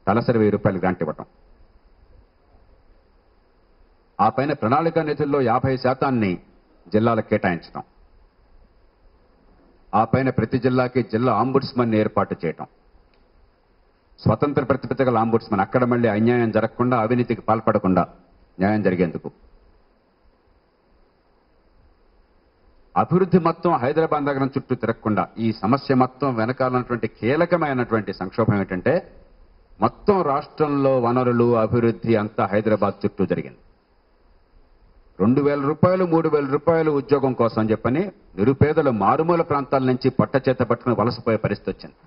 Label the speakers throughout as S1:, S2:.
S1: తలసరి ₹1000 గ్రాంట్ ఇవ్వటం. ఆ పైన ప్రణాళిక నిధుల్లో 50% జిల్లాలకు కేటాయించడం. ఆ పైన ప్రతి జిల్లాకి జిల్లా ఆంబుడ్స్మన్ ఏర్పాటు చేయటం. స్వతంత్ర ప్రతిపత్తి గల ఆంబుడ్స్మన్, అక్కడ మళ్ళీ అన్యాయం జరగకుండా, అవినీతికి పాల్పడకుండా న్యాయం జరిగేందుకు. అభివృద్ధి మొత్తం హైదరాబాద్ నగరం చుట్టూ తిరగకుండా, ఈ సమస్య మొత్తం వెనకాలన్నటువంటి కీలకమైనటువంటి సంక్షోభం ఏంటంటే మొత్తం రాష్ట్రంలో వనరులు అభివృద్ధి అంతా హైదరాబాద్ చుట్టూ జరిగింది. ₹2000 ₹3000 ఉద్యోగం కోసం అని చెప్పని నిరుపేదలు మారుమూల ప్రాంతాల నుంచి పొట్ట చేత పట్టుకుని వలసపోయే పరిస్థితి వచ్చింది.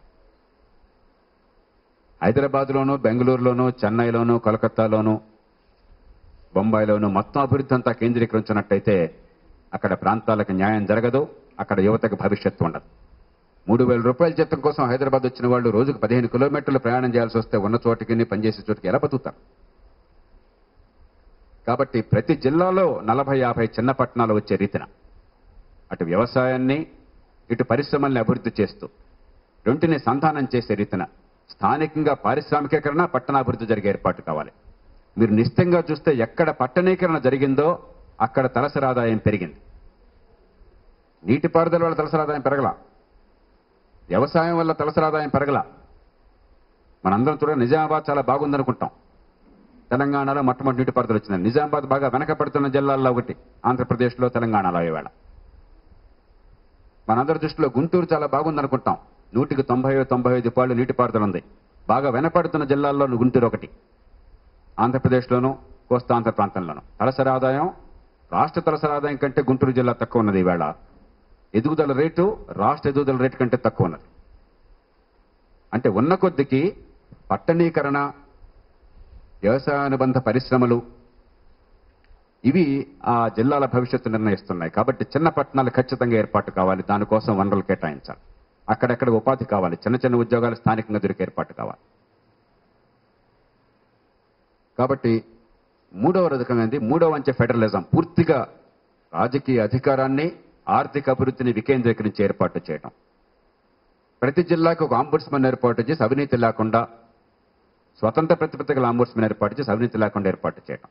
S1: హైదరాబాద్లోనూ, బెంగళూరులోనూ, చెన్నైలోనూ, కోల్కతాలోనూ, బొంబాయిలోనూ మొత్తం అభివృద్ధి అంతా కేంద్రీకరించినట్టయితే అక్కడ ప్రాంతాలకు న్యాయం జరగదు, అక్కడ యువతకు భవిష్యత్తు ఉండదు. ₹3000 జీతం కోసం హైదరాబాద్ వచ్చిన వాళ్ళు రోజుకు 15 కిలోమీటర్లు ప్రయాణం చేయాల్సి వస్తే ఉన్న చోటికి పనిచేసే చోటికి ఎలా బతుకుతారు? కాబట్టి ప్రతి జిల్లాలో 40-50 చిన్న పట్టణాలు వచ్చే రీతిన అటు వ్యవసాయాన్ని ఇటు పరిశ్రమల్ని అభివృద్ధి చేస్తూ రెంటిని సంధానం చేసే రీతిన స్థానికంగా పారిశ్రామికీకరణ, పట్టణాభివృద్ధి జరిగే ఏర్పాటు కావాలి. మీరు నిశ్చితంగా చూస్తే ఎక్కడ పట్టణీకరణ జరిగిందో అక్కడ తలసరి ఆదాయం పెరిగింది. నీటిపారుదల వల్ల తలసరి ఆదాయం పెరగల, వ్యవసాయం వల్ల తలసరి ఆదాయం పెరగల. మనందరం చూడండి, నిజామాబాద్ చాలా బాగుందనుకుంటాం. తెలంగాణలో మొట్టమొదటి నీటిపారుదల వచ్చింది. నిజామాబాద్ బాగా వెనకబడుతున్న జిల్లాల్లో ఒకటి ఆంధ్రప్రదేశ్లో, తెలంగాణలో ఈవేళ. మనందరి దృష్టిలో గుంటూరు చాలా బాగుందనుకుంటాం. 100కి 90-95 పాళ్ళు నీటిపారుదల ఉంది. బాగా వెనపడుతున్న జిల్లాల్లో గుంటూరు ఒకటి. ఆంధ్రప్రదేశ్లోనూ కోస్తాంధ్ర ప్రాంతంలోనూ తలసరి ఆదాయం, రాష్ట్ర తలసరి ఆదాయం కంటే గుంటూరు జిల్లా తక్కువ ఉన్నది. ఈవేళ ఎదుగుదల రేటు రాష్ట్ర ఎదుగుదల రేటు కంటే తక్కువ ఉన్నది. అంటే ఉన్న కొద్దికి పట్టణీకరణ, వ్యవసాయానుబంధ పరిశ్రమలు ఇవి ఆ జిల్లాల భవిష్యత్తు నిర్ణయిస్తున్నాయి. కాబట్టి చిన్న పట్టణాలు ఖచ్చితంగా ఏర్పాటు కావాలి. దానికోసం వనరులు కేటాయించాలి. అక్కడెక్కడ ఉపాధి కావాలి, చిన్న చిన్న ఉద్యోగాలు స్థానికంగా దొరికే ఏర్పాటు కావాలి. కాబట్టి మూడవ రకమైనది, మూడవ అంచె ఫెడరలిజం. పూర్తిగా రాజకీయ అధికారాన్ని, ఆర్థిక అభివృద్ధిని వికేంద్రీకరించి ఏర్పాటు చేయడం. ప్రతి జిల్లాకు ఒక ఆంబుడ్స్మన్ ఏర్పాటు చేసి అవినీతి లేకుండా, స్వతంత్ర ప్రతిపత్తి గల ఆంబుడ్స్మన్ ఏర్పాటు చేసి అవినీతి లేకుండా ఏర్పాటు చేయడం.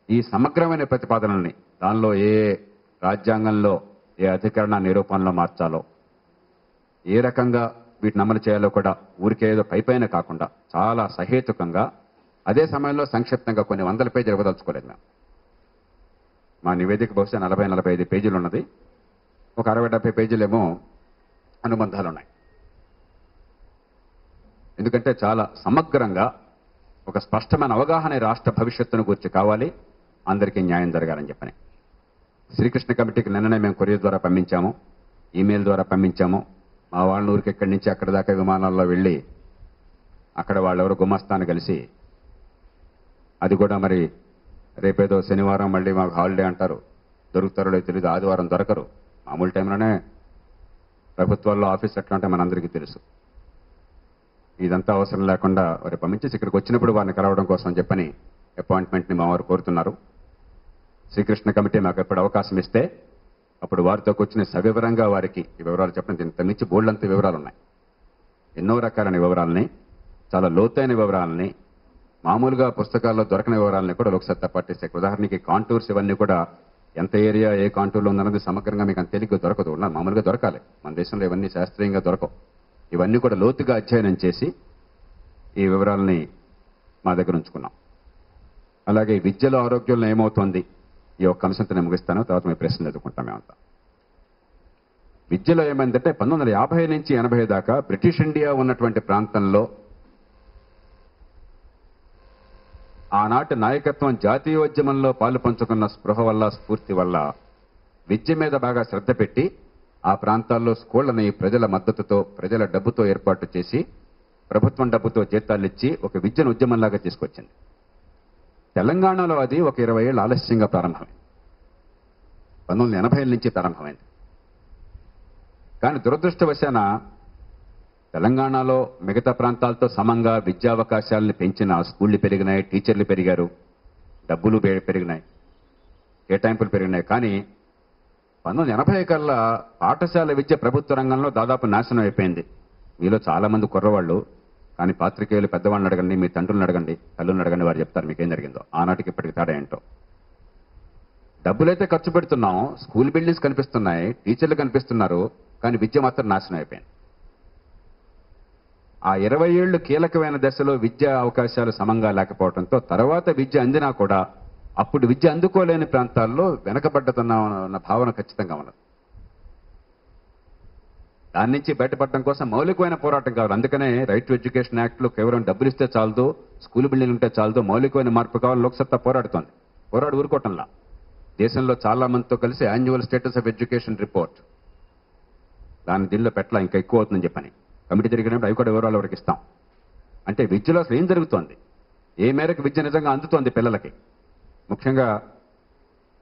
S1: ఈ సమగ్రమైన ప్రతిపాదనల్ని దానిలో ఏ రాజ్యాంగంలో ఏ అధికరణ నిరూపణలో మార్చాలో, ఏ రకంగా వీటిని అమలు చేయాలో కూడా ఊరికే ఏదో పైపైన కాకుండా చాలా సహేతుకంగా, అదే సమయంలో సంక్షిప్తంగా కొన్ని 100 పేజీలు ఇవ్వదలుచుకోలేదు మేము. మా నివేదిక బహుశా 40-45 పేజీలు ఉన్నది. ఒక 60-70 పేజీలేమో అనుబంధాలు ఉన్నాయి. ఎందుకంటే చాలా సమగ్రంగా ఒక స్పష్టమైన అవగాహన రాష్ట్ర భవిష్యత్తును గురించి కావాలి, అందరికీ న్యాయం జరగాలని చెప్పని. శ్రీకృష్ణ కమిటీకి నిన్ననే మేము కొరియర్ ద్వారా పంపించాము, ఈమెయిల్ ద్వారా పంపించాము. మా వాళ్ళ ఊరికి ఇక్కడి నుంచి అక్కడి దాకా విమానాల్లో వెళ్ళి అక్కడ వాళ్ళెవరో గుమస్తాను కలిసి, అది కూడా మరి రేపేదో శనివారం మళ్ళీ మాకు హాలిడే అంటారు, దొరుకుతారో లేదో తెలియదు, ఆదివారం దొరకరు. మామూలు టైంలోనే ప్రభుత్వాల్లో ఆఫీస్ ఎట్లా అంటే మనందరికీ తెలుసు. ఇదంతా అవసరం లేకుండా వారి పంపించేసి ఇక్కడికి వచ్చినప్పుడు వారిని కలవడం కోసం చెప్పని అపాయింట్మెంట్ని మా వారు కోరుతున్నారు. శ్రీకృష్ణ కమిటీ మాకు ఎప్పుడు అవకాశం ఇస్తే అప్పుడు వారితో కూర్చుని సవివరంగా వారికి ఈ వివరాలు చెప్పండి. ఇంత నుంచి బోల్డంత వివరాలు ఉన్నాయి. ఎన్నో రకాలైన వివరాలని, చాలా లోతైన వివరాలని, మామూలుగా పుస్తకాల్లో దొరకని వివరాలని కూడా ఒకసారి పట్టేస్తే, ఉదాహరణకి కాంటూర్స్ ఇవన్నీ కూడా ఎంత ఏరియా ఏ కాంటూర్లో ఉందన్నది సమగ్రంగా మీకు అంత తేలిగ్గా దొరకదు. మామూలుగా దొరకాలి, మన దేశంలో ఇవన్నీ శాస్త్రీయంగా దొరకవు. ఇవన్నీ కూడా లోతుగా అధ్యయనం చేసి ఈ వివరాలని మా దగ్గర ఉంచుకున్నాం. అలాగే విద్యలో ఆరోగ్యంలో ఏమవుతోంది, ఈ ఒక్క అంశంతో నేను ముగిస్తాను, తర్వాత మీ ప్రశ్నలు ఎదుర్కొంటాం. మేమంతా విద్యలో ఏమైందంటే 1950 నుంచి 80 దాకా బ్రిటిష్ ఇండియా ఉన్నటువంటి ప్రాంతంలో ఆనాటి నాయకత్వం జాతీయోద్యమంలో పాలు పంచుకున్న స్పృహ వల్ల, స్ఫూర్తి వల్ల విద్య మీద బాగా శ్రద్ధ పెట్టి ఆ ప్రాంతాల్లో స్కూళ్లని ప్రజల మద్దతుతో, ప్రజల డబ్బుతో ఏర్పాటు చేసి, ప్రభుత్వం డబ్బుతో జీతాలు ఇచ్చి ఒక విద్యను ఉద్యమంలాగా తీసుకొచ్చింది. తెలంగాణలో అది ఒక 20 ఏళ్ళు ఆలస్యంగా ప్రారంభమైంది. 1980 నుంచి ప్రారంభమైంది. కానీ దురదృష్టవశాన తెలంగాణలో మిగతా ప్రాంతాలతో సమంగా విద్యావకాశాలను పెంచిన స్కూళ్లు పెరిగినాయి, టీచర్లు పెరిగారు, డబ్బులు పెరిగినాయి, కేటాయింపులు పెరిగినాయి. కానీ 1980 కల్లా పాఠశాల విద్య ప్రభుత్వ రంగంలో దాదాపు నాశనం అయిపోయింది. మీలో చాలా మంది కుర్రవాళ్ళు కానీ పాత్రికేయులు పెద్దవాళ్ళని అడగండి, మీ తండ్రులను అడగండి, తల్లులను అడగండి, వారు చెప్తారు మీకేం జరిగిందో. ఆనాటికి ఇప్పటికి తేడా ఏంటో. డబ్బులైతే ఖర్చు పెడుతున్నాం, స్కూల్ బిల్డింగ్స్ కనిపిస్తున్నాయి, టీచర్లు కనిపిస్తున్నారు, కానీ విద్య మాత్రం నాశనం అయిపోయింది. ఆ 20 ఏళ్లు కీలకమైన దశలో విద్యా అవకాశాలు సమంగా లేకపోవడంతో తర్వాత విద్య అందినా కూడా అప్పుడు విద్య అందుకోలేని ప్రాంతాల్లో వెనకబడ్డతున్న భావన ఖచ్చితంగా ఉన్నది. దాని నుంచి బయటపడడం కోసం మౌలికమైన పోరాటం కావాలి. అందుకనే రైట్ టు ఎడ్యుకేషన్ యాక్ట్లో కేవలం డబ్బులు ఇస్తే చాలదు, స్కూల్ బిల్డింగ్ ఉంటే చాలదు, మౌలికమైన మార్పు కావాలి. లోక్సత్తా పోరాడుతోంది. ఊరుకోవటంలా దేశంలో చాలా మందితో కలిసి annual status of education report దాని దీనిలో పెట్టలా, ఇంకా ఎక్కువ అవుతుందని చెప్పని కమిటీ జరిగినప్పుడు అవి కూడా వివరాలు వరకు ఇస్తాం. అంటే విద్యలో అసలు ఏం జరుగుతోంది, ఏ మేరకు విద్య నిజంగా అందుతోంది పిల్లలకి, ముఖ్యంగా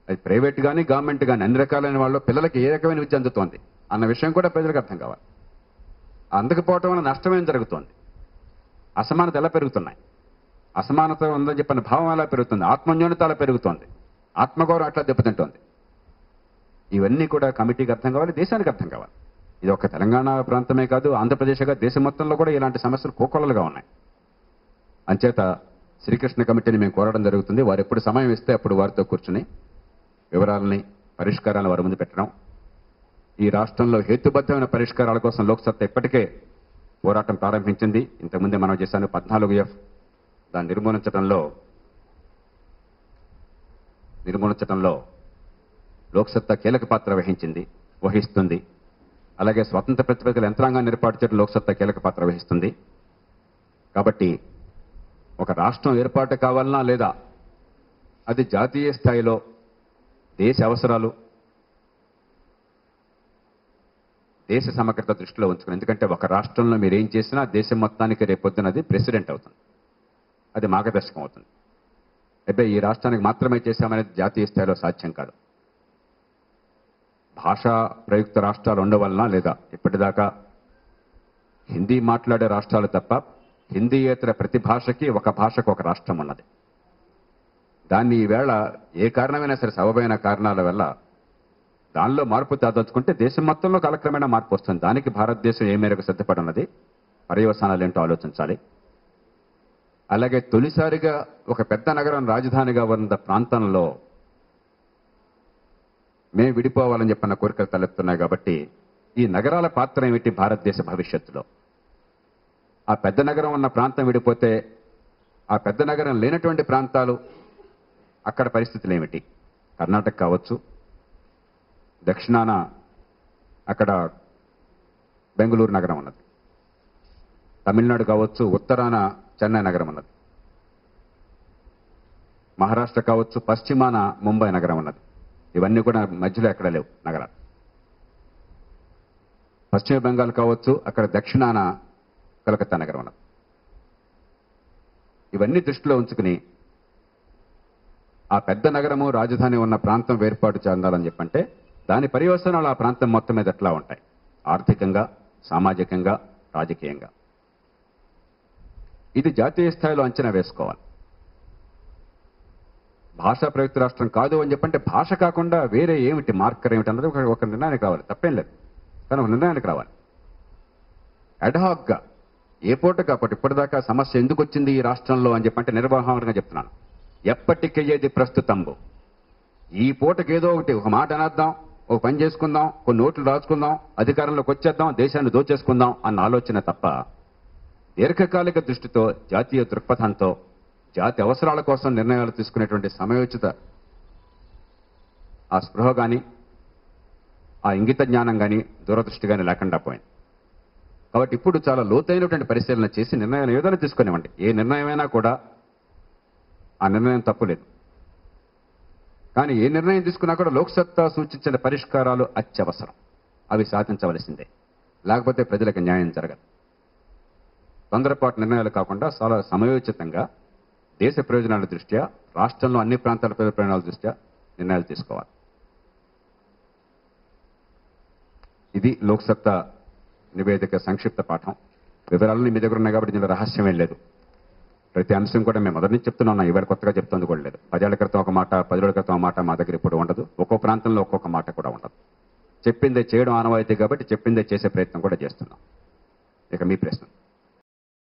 S1: అది ప్రైవేట్ కానీ గవర్నమెంట్ కానీ అన్ని రకాలైన వాళ్ళు పిల్లలకి ఏ రకమైన విద్య అందుతోంది అన్న విషయం కూడా ప్రజలకు అర్థం కావాలి. అందకపోవటం వల్ల నష్టమేం జరుగుతోంది, అసమానత ఎలా పెరుగుతున్నాయి, అసమానత ఉందని చెప్పిన భావం ఎలా పెరుగుతుంది, ఆత్మన్యూనత ఎలా పెరుగుతోంది, ఆత్మగౌరవం అట్లా దెబ్బతింటోంది. ఇవన్నీ కూడా కమిటీకి అర్థం కావాలి, దేశానికి అర్థం కావాలి. ఇది ఒక తెలంగాణ ప్రాంతమే కాదు, ఆంధ్రప్రదేశ్గా దేశం మొత్తంలో కూడా ఇలాంటి సమస్యలు కోకొల్లలుగా ఉన్నాయి. అంచేత శ్రీకృష్ణ కమిటీని మేము కోరడం జరుగుతుంది. వారు ఎప్పుడు సమయం ఇస్తే అప్పుడు వారితో కూర్చుని వివరాలని, పరిష్కారాలను వారి ముందు పెట్టడం. ఈ రాష్ట్రంలో హేతుబద్ధమైన పరిష్కారాల కోసం లోక్సత్తా ఇప్పటికే పోరాటం ప్రారంభించింది. ఇంతకుముందే మనం చేశాను 14F. దాన్ని నిర్మూలించడంలో లోక్సత్తా కీలక పాత్ర వహిస్తుంది. అలాగే స్వతంత్ర ప్రతిపత్తుల యంత్రాంగాన్ని ఏర్పాటు చేయడం లోక్సత్తా కీలక పాత్ర వహిస్తుంది. కాబట్టి ఒక రాష్ట్రం ఏర్పాటు కావాలన్నా లేదా అది జాతీయ స్థాయిలో దేశ అవసరాలు, దేశ సమగ్రత దృష్టిలో ఉంచుకుని, ఎందుకంటే ఒక రాష్ట్రంలో మీరు ఏం చేసినా దేశం మొత్తానికి రేపొద్దునది ప్రెసిడెంట్ అవుతుంది, అది మార్గదర్శకం అవుతుంది. అయితే ఈ రాష్ట్రానికి మాత్రమే చేశామనేది జాతీయ స్థాయిలో సాధ్యం కాదు. భాషా ప్రయుక్త రాష్ట్రాలు ఉండవలన లేదా ఇప్పటిదాకా హిందీ మాట్లాడే రాష్ట్రాలు తప్ప హిందీయేతర ప్రతి భాషకి ఒక భాషకు ఒక రాష్ట్రం ఉన్నది. దాన్ని ఈవేళ ఏ కారణమైనా సరే సబబైన కారణాల వల్ల దానిలో మార్పు తేదలుచుకుంటే దేశం మొత్తంలో కాలక్రమేణా మార్పు వస్తుంది. దానికి భారతదేశం ఏ మేరకు సిద్ధపడినది, పర్యవసానాలు ఏంటో ఆలోచించాలి. అలాగే తొలిసారిగా ఒక పెద్ద నగరం రాజధానిగా ఉన్న ప్రాంతంలో మేము విడిపోవాలని చెప్పిన కోరికలు తలెత్తున్నాయి. కాబట్టి ఈ నగరాల పాత్ర ఏమిటి భారతదేశ భవిష్యత్తులో? ఆ పెద్ద నగరం ఉన్న ప్రాంతం విడిపోతే ఆ పెద్ద నగరం లేనటువంటి ప్రాంతాలు, అక్కడ పరిస్థితులు ఏమిటి? కర్ణాటక కావచ్చు, దక్షిణాన అక్కడ బెంగళూరు నగరం ఉన్నది, తమిళనాడు కావచ్చు, ఉత్తరాన చెన్నై నగరం ఉన్నది, మహారాష్ట్ర కావచ్చు, పశ్చిమాన ముంబై నగరం ఉన్నది. ఇవన్నీ కూడా మధ్యలో ఎక్కడ లేవు నగరాలు. పశ్చిమ బెంగాల్ కావచ్చు, అక్కడ దక్షిణాన కలకత్తా నగరం ఉన్నది. ఇవన్నీ దృష్టిలో ఉంచుకుని ఆ పెద్ద నగరము రాజధాని ఉన్న ప్రాంతం వేర్పాటు చెందాలని చెప్పంటే దాని పర్యవసనాలు ఆ ప్రాంతం మొత్తం మీద ఎట్లా ఉంటాయి, ఆర్థికంగా, సామాజికంగా, రాజకీయంగా. ఇది జాతీయ స్థాయిలో అంచనా వేసుకోవాలి. భాషా ప్రయుక్త రాష్ట్రం కాదు అని చెప్పంటే భాష కాకుండా వేరే ఏమిటి, మార్కర్ ఏమిటి అన్నది ఒక నిర్ణయానికి రావాలి. తప్పేం లేదు, కానీ ఒక నిర్ణయానికి రావాలి. అడ్హాక్గా ఏ పూటగా అప్పటి ఇప్పటిదాకా సమస్య ఎందుకు వచ్చింది ఈ రాష్ట్రంలో అని చెప్పంటే నిర్వహణగా చెప్తున్నాను. ఎప్పటికయ్యేది ప్రస్తుతంబు. ఈ పూటకి ఏదో ఒకటి ఒక మాట అనేద్దాం, ఒక పని చేసుకుందాం, కొన్ని నోట్లు రాసుకుందాం, అధికారంలోకి వచ్చేద్దాం, దేశాన్ని దోచేసుకుందాం అన్న ఆలోచన తప్ప దీర్ఘకాలిక దృష్టితో, జాతీయ దృక్పథంతో, జాతి అవసరాల కోసం నిర్ణయాలు తీసుకునేటువంటి సమయోచిత ఆ స్పృహ కానీ, ఆ ఇంగిత జ్ఞానం కానీ, దూరదృష్టి కానీ లేకుండా పోయింది. కాబట్టి ఇప్పుడు చాలా లోతైనటువంటి పరిశీలన చేసి నిర్ణయాలు ఏదైనా తీసుకునేవ్వండి. ఏ నిర్ణయమైనా కూడా ఆ నిర్ణయం తప్పులేదు. కానీ ఏ నిర్ణయం తీసుకున్నా కూడా లోక్సత్తా సూచించిన పరిష్కారాలు అత్యవసరం. అవి సాధించవలసిందే, లేకపోతే ప్రజలకు న్యాయం జరగదు. తొందరపాటు నిర్ణయాలు కాకుండా చాలా సమయోచితంగా దేశ ప్రయోజనాల దృష్ట్యా, రాష్ట్రంలో అన్ని ప్రాంతాల ప్రజల ప్రయోజనాల దృష్ట్యా నిర్ణయాలు తీసుకోవాలి. ఇది లోక్సత్తా నివేదిక సంక్షిప్త పాఠం. వివరాలన్నీ మీ దగ్గర ఉన్నాయి కాబట్టి దీనిలో రహస్యమేం లేదు. ప్రతి అంశం కూడా మేము మొదటి నుంచి చెప్తున్నాం, ఇవాళ కొత్తగా చెప్తుంది కూడా లేదు. 10 ఏళ్ల క్రితం ఒక మాట, 10 రోజుల క్రితం ఒక మాట మా దగ్గర ఇప్పుడు ఉండదు. ఒక్కో ప్రాంతంలో ఒక్కొక్క మాట కూడా ఉండదు. చెప్పిందే చేయడం ఆనవాయితీ కాబట్టి చెప్పిందే చేసే ప్రయత్నం కూడా చేస్తున్నాం. ఇక మీ ప్రశ్న.